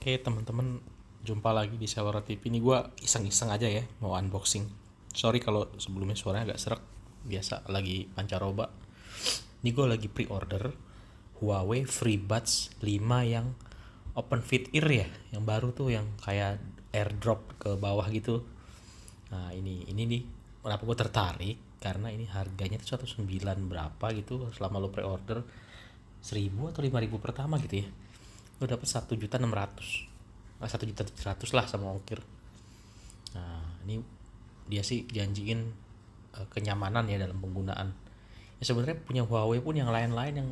Oke teman-teman, jumpa lagi di Selera TV. Ini gue iseng-iseng aja ya, mau unboxing. Sorry kalau sebelumnya suaranya agak serak, biasa lagi pancaroba. Ini gue lagi pre-order Huawei FreeBuds 5 yang open fit ear ya, yang baru tuh yang kayak airdrop ke bawah gitu. Nah ini nih, kenapa gue tertarik? Karena ini harganya tuh 19 berapa gitu selama lo pre-order 1000 atau 5000 pertama gitu ya. Lo dapet 1.600.000, 1.700.000 lah sama ongkir. Nah ini dia sih janjiin kenyamanan ya dalam penggunaan. Ya sebenarnya punya Huawei pun yang lain-lain yang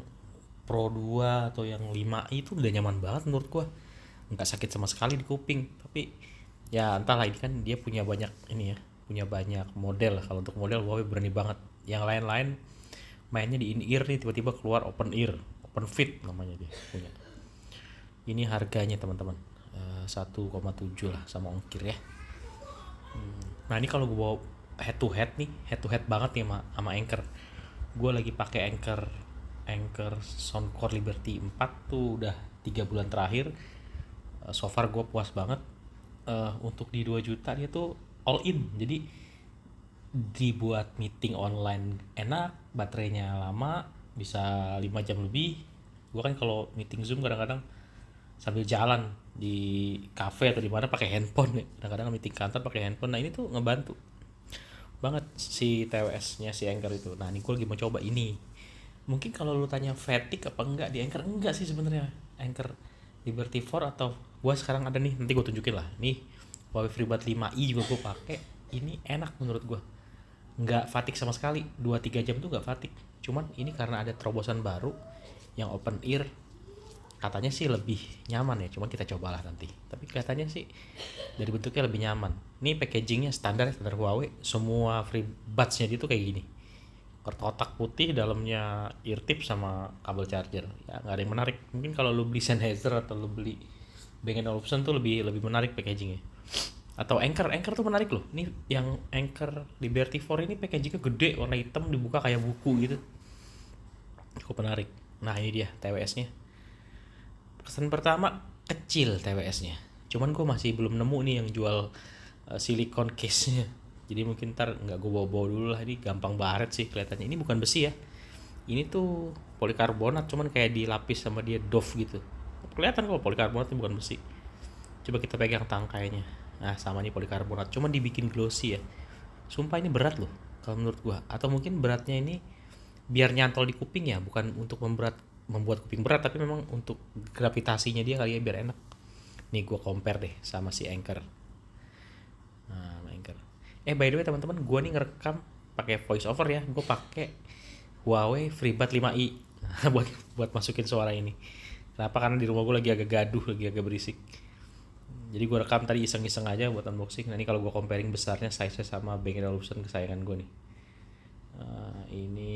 Pro 2 atau yang 5i itu udah nyaman banget menurut gua, nggak sakit sama sekali di kuping. Tapi ya entahlah, ini kan dia punya banyak ini ya, punya banyak model. Kalau untuk model Huawei berani banget. Yang lain-lain mainnya di in ear nih, tiba-tiba keluar open ear, open fit namanya dia punya. Ini harganya teman-teman 1,7 lah sama ongkir ya. Nah ini kalau gue bawa head to head banget nih sama Anchor. Gue lagi pakai Anchor Soundcore Liberty 4 tuh udah 3 bulan terakhir. So far gue puas banget. Untuk di 2 juta dia tuh all in, jadi dibuat meeting online enak, baterainya lama, bisa 5 jam lebih. Gue kan kalau meeting Zoom kadang-kadang sambil jalan di cafe atau di mana pakai handphone nih, kadang-kadang meeting kantor pakai handphone. Nah ini tuh ngebantu banget si TWS-nya si Anchor itu. Nah ini gue lagi mau coba ini. Mungkin kalau lu tanya fatigue apa enggak di Anchor, enggak sih sebenarnya. Anchor Liberty 4 atau gua sekarang ada nih, nanti gue tunjukin lah nih. Huawei FreeBuds 5i juga gue pakai. Ini enak menurut gue, nggak fatigue sama sekali. 2-3 jam tuh nggak fatigue. Cuman ini karena ada terobosan baru yang open ear, katanya sih lebih nyaman ya, cuma kita cobalah nanti. Tapi kelihatannya sih dari bentuknya lebih nyaman. Ini packagingnya standar Huawei, semua FreeBuds-nya dia tuh kayak gini, kotak putih, dalamnya ear tip sama kabel charger. Ya nggak ada yang menarik. Mungkin kalau lu beli Sennheiser atau lu beli Bang Olufsen tuh lebih lebih menarik packagingnya. Atau Anchor tuh menarik loh. Ini yang Anchor Liberty 4 ini packagingnya gede, warna hitam, dibuka kayak buku gitu, cukup menarik. Nah ini dia TWS-nya. Kesan pertama, kecil TWS-nya. Cuman gue masih belum nemu nih yang jual silikon case-nya. Jadi mungkin ntar nggak gue bawa-bawa dulu lah, ini gampang baret sih kelihatannya. Ini bukan besi ya. Ini tuh polikarbonat, cuman kayak dilapis sama dia doff gitu. Kelihatan kalau polikarbonat itu bukan besi. Coba kita pegang tangkainya. Nah sama nih polikarbonat, cuman dibikin glossy ya. Sumpah ini berat loh kalau menurut gua. Atau mungkin beratnya ini biar nyantol di kuping ya, bukan untuk membuat kuping berat, tapi memang untuk gravitasinya dia kali ya, biar enak. Nih gua compare deh sama si Anchor. Nah, Anchor. By the way teman-teman, gua nih ngerekam pakai voice over ya. Gua pakai Huawei FreeBuds 5i buat buat masukin suara ini. Kenapa? Karena di rumah gue lagi agak gaduh, lagi agak berisik. Jadi gue rekam tadi iseng-iseng aja buat unboxing. Nah ini kalau gue comparing besarnya, size-nya sama Bang Olufsen kesayangan gue nih. Ini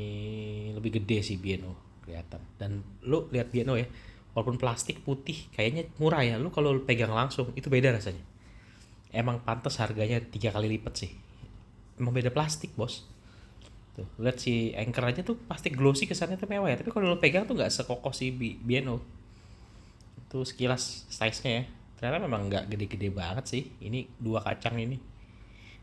lebih gede sih BNO kelihatan. Dan lu lihat BNO ya, walaupun plastik putih kayaknya murah ya. Lu kalau pegang langsung itu beda rasanya. Emang pantas harganya 3 kali lipat sih. Emang beda plastik bos. Tuh, lihat si Anchor aja tuh plastik glossy, kesannya tuh mewah ya. Tapi kalau lu pegang tuh nggak sekokoh si BNO. Itu sekilas size-nya ya. Ternyata memang nggak gede-gede banget sih. Ini dua kacang ini.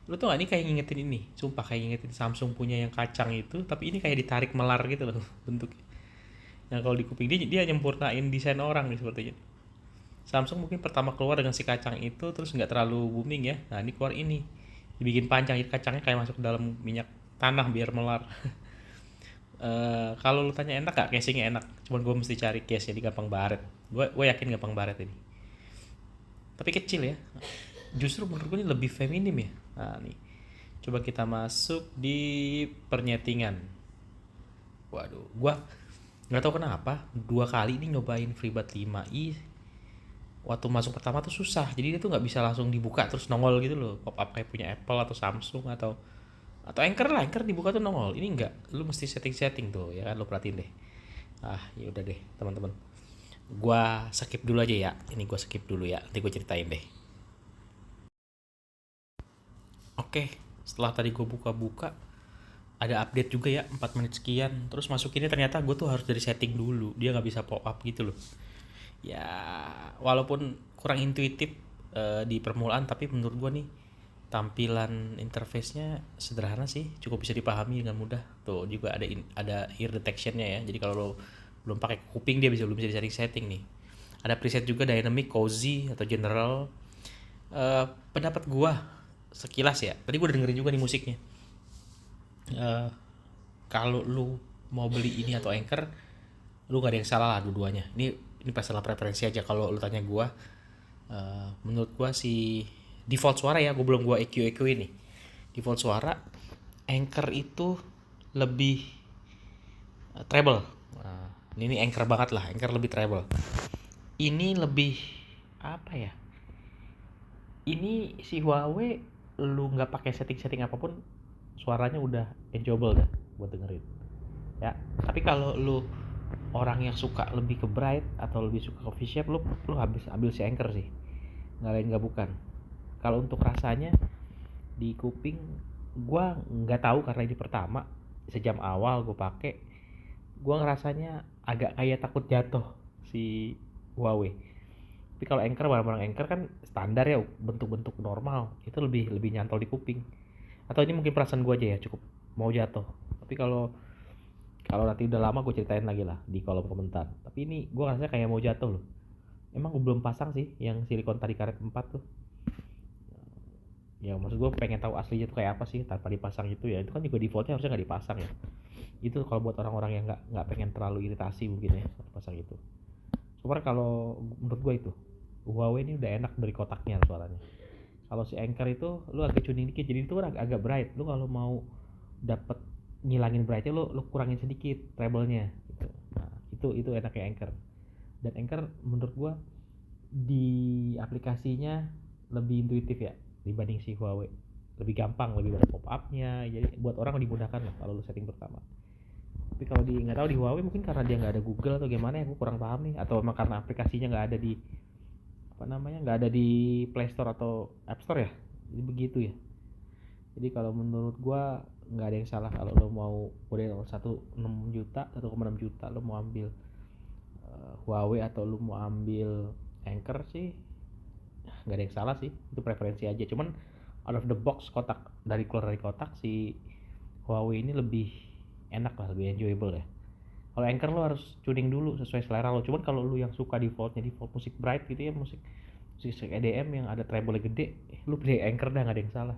Lu tuh gak, ini kayak ngingetin ini. Sumpah kayak ngingetin Samsung punya yang kacang itu. Tapi ini kayak ditarik melar gitu loh bentuknya. Yang kalau di kuping dia nyempurnain desain orang nih sepertinya. Samsung mungkin pertama keluar dengan si kacang itu, terus nggak terlalu booming ya. Nah ini keluar ini, dibikin panjang, jadi kacangnya kayak masuk ke dalam minyak tanah biar melar. Kalau lu tanya enak gak, casingnya enak. Cuman gue mesti cari case, jadi gampang baret. Gue yakin gampang baret ini. Tapi kecil ya. Justru menurut gue ini lebih feminim ya. Nah nih, coba kita masuk di pernyetingan. Waduh, gue nggak tahu kenapa 2 kali ini nyobain FreeBuds 5i. Waktu masuk pertama tuh susah, jadi dia tuh nggak bisa langsung dibuka terus nongol gitu loh, pop up kayak punya Apple atau Samsung atau Anchor lah. Anchor dibuka tuh nongol, ini enggak, lu mesti setting tuh ya kan, lu perhatiin deh. Ya udah deh teman-teman, gua skip dulu aja ya, ini gua skip dulu ya, nanti gua ceritain deh. Oke, setelah tadi gua buka-buka, ada update juga ya, 4 menit sekian, terus masukinnya ternyata gua tuh harus dari setting dulu, dia nggak bisa pop up gitu loh. Ya walaupun kurang intuitif di permulaan, tapi menurut gua nih tampilan interface-nya sederhana sih, cukup bisa dipahami dengan mudah. Tuh juga ada ear detection-nya ya. Jadi kalau lo belum pakai kuping dia belum bisa disetting nih. Ada preset juga dynamic, cozy atau general. Pendapat gua sekilas ya. Tadi gua udah dengerin juga nih musiknya. Eh, Kalau lu mau beli ini atau Anchor, lu gak ada yang salah lah dua-duanya. Ini masalah preferensi aja. Kalau lu tanya gua, menurut gua si default suara ya, gua belum gua EQ ini. Default suara Anchor itu lebih treble. Nah, ini Anchor banget lah, Anchor lebih treble. Ini lebih apa ya? Ini si Huawei lu nggak pakai setting-setting apapun suaranya udah enjoyable dah buat dengerin. Ya, tapi kalau lu orang yang suka lebih ke bright atau lebih suka coffee shop, lu habis ambil si Anchor sih, nggak lain nggak bukan. Kalau untuk rasanya di kuping, gua nggak tahu karena ini pertama sejam awal gue pakai, gua ngerasanya agak kayak takut jatuh si Huawei. Tapi kalau Anchor, barang-barang Anchor kan standar ya, bentuk-bentuk normal itu lebih lebih nyantol di kuping. Atau ini mungkin perasaan gue aja ya, cukup mau jatuh. Tapi kalau kalau nanti udah lama gue ceritain lagi lah di kolom komentar. Tapi ini gue rasanya kayak mau jatuh loh. Emang gue belum pasang sih yang silikon tadi karet 4 tuh. Ya maksud gue pengen tahu aslinya tuh kayak apa sih tanpa dipasang itu ya. Itu kan juga defaultnya harusnya nggak dipasang ya. Itu kalau buat orang-orang yang nggak pengen terlalu iritasi mungkin ya pasang itu. Cuma kalau menurut gue itu Huawei ini udah enak dari kotaknya suaranya. Kalau si Anchor itu lu agak tuning dikit, jadi itu kan agak bright. Lu kalau mau dapet ngilangin brightnya, lu kurangin sedikit treble-nya gitu. Nah, itu enaknya Anchor. Dan Anchor menurut gua di aplikasinya lebih intuitif ya dibanding si Huawei. Lebih gampang, lebih banyak pop-up-nya. Jadi buat orang diudahkan lah kalau lu setting pertama. Tapi kalau di nggak tahu di Huawei mungkin karena dia nggak ada Google atau gimana ya, gua kurang paham nih. Atau emang karena aplikasinya nggak ada di apa namanya, nggak ada di Play Store atau App Store ya, jadi begitu ya. Jadi kalau menurut gua nggak ada yang salah kalau lo mau model 1,6 juta 1,6 juta lo mau ambil Huawei atau lo mau ambil Anchor sih, nggak ada yang salah sih, itu preferensi aja. Cuman out of the box, keluar dari kotak si Huawei ini lebih enak lah, lebih enjoyable ya. Kalau Anchor lo harus tuning dulu sesuai selera lo. Cuman kalau lo yang suka default musik bright gitu ya, musik EDM yang ada treble gede, lu pilih Anchor dah, nggak ada yang salah.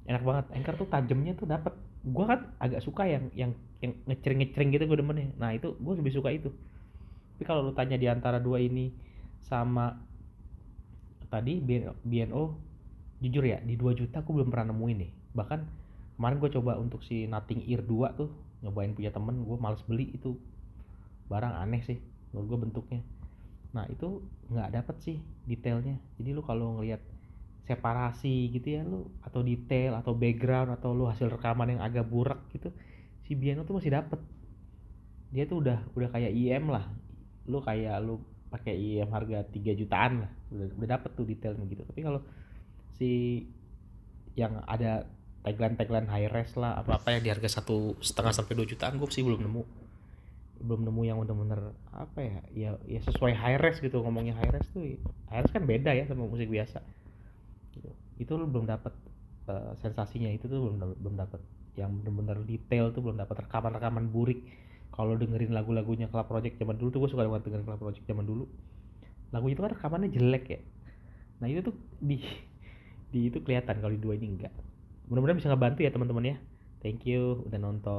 Enak banget. Anchor tuh tajamnya tuh dapet. Gua kan agak suka yang ngecering gitu, gue demennya. Nah itu gue lebih suka itu. Tapi kalau lu tanya di antara dua ini sama tadi BNO, jujur ya di 2 juta aku belum pernah nemuin nih. Bahkan kemarin gue coba untuk si Nothing Ear 2 tuh, nyobain punya temen, gue males beli itu barang, aneh sih menurut gue bentuknya. Nah itu nggak dapet sih detailnya. Jadi lu kalau ngelihat separasi gitu ya lu, atau detail atau background atau lu hasil rekaman yang agak burak gitu, si Biano tuh masih dapet. Dia tuh udah kayak IM lah. Lu pakai IM harga 3 jutaan lah, udah dapet tuh detailnya gitu. Tapi kalau si yang ada tagline high res lah apa apa yang di harga 1,5 sampai 2 jutaan, gue sih belum nemu yang bener-bener apa ya, ya sesuai high res gitu. Ngomongnya high res tuh, high res kan beda ya sama musik biasa gitu. Itu lu belum dapat sensasinya itu tuh, belum dapat yang bener-bener detail tuh, belum dapat rekaman burik. Kalau dengerin lagu-lagunya Club Project zaman dulu tuh, gue suka banget dengerin Club Project zaman dulu, lagu itu kan rekamannya jelek ya. Nah itu tuh di itu kelihatan, kalau di dua ini enggak. Mudah-mudahan bisa ngebantu ya teman-teman ya. Thank you udah nonton.